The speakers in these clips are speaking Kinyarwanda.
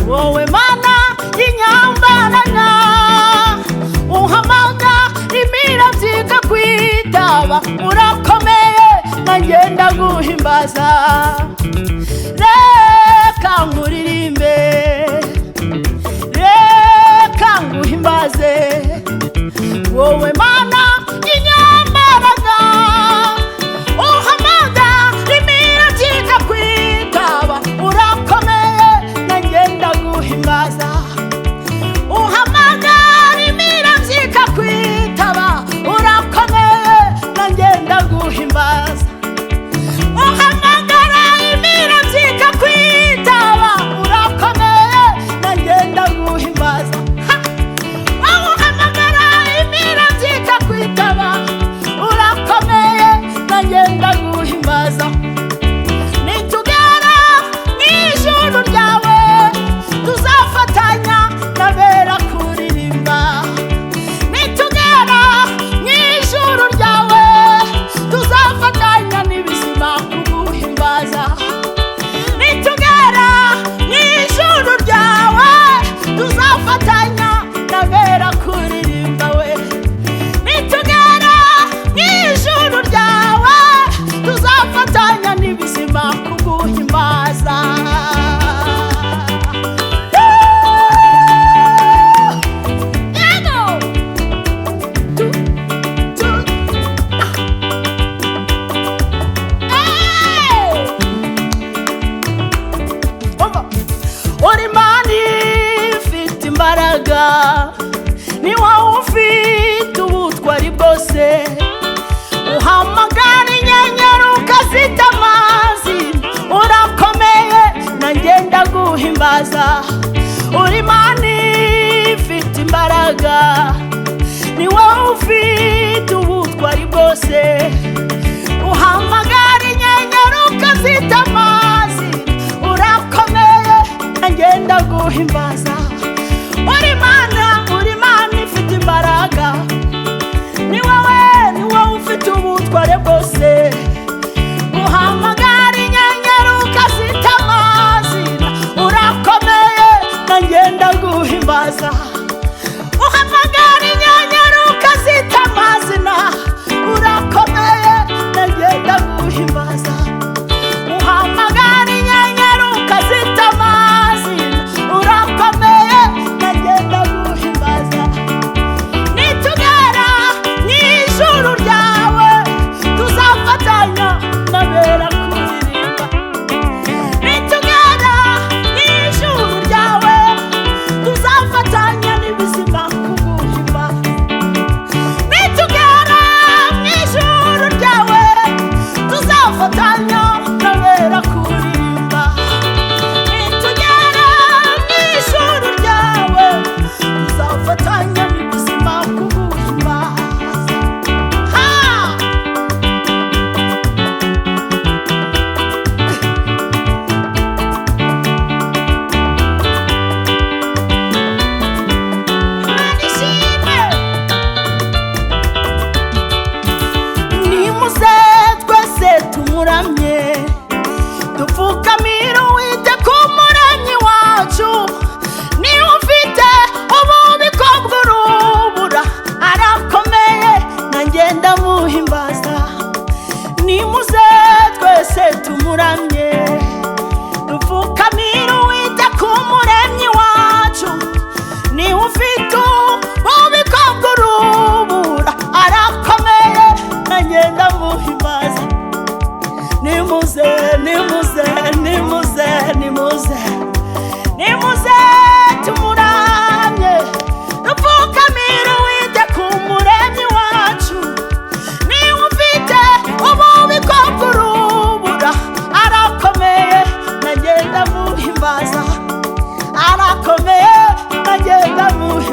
wowe mana y'inyambarana uhamaga imira byika kwitaba urakomeye nanjye ndaguhimbaza reka nkuririmbe reka nguhimbaze wowe mana y'inyambarana uhamaga imira byika kwitaba urakomeye nanjye ndaguhimbaza uhamagara imira byika kwitaba urakomeye nanjye ndaguhimbaza uhamagara imira byika kwitaba urakomeye nanjye ndaguhimbaza uhamagara imira byika kwitaba urakomeye nanjye ndaguhimbaza nitugera mw'ijuru ryawe tuzafatanya n'abera kuririmba nitugera mw'ijuru ryawe tuzafatanya n'ibizima kuguhimbaza nitugera mw'ijuru ryawe tuzafatanya n'abera kuririmba we nitugera mw'ijuru ryawe tuzafatanya n'ibizima kuguhimbaza uri mani ifite imbaraga ni wowe ufite ubutwari bwose uhamagara inyenyeri ukazita amazi urakomeye nanjye ndaguhimbaza uri mani ifite imbaraga ni wowe ufite ubutwari bwose uhamagara inyenyeri ukazita amazi urakomeye nanjye ndaguhimbaza uri mana ifite imbaraga ni wowe ufite ubutware bwose uhamagara inyenyeri ukazita amazi urakomeye nanjye ndaguhimbaza uhamagara inyenyeri ukazita amazina urakomeye nanjye ndaguhimbaza uhamagara inyenyeri ukazita amazina urakomeye nanjye ndaguhimbaza nitugera mw'ijuru ryawe tuzafata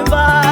baba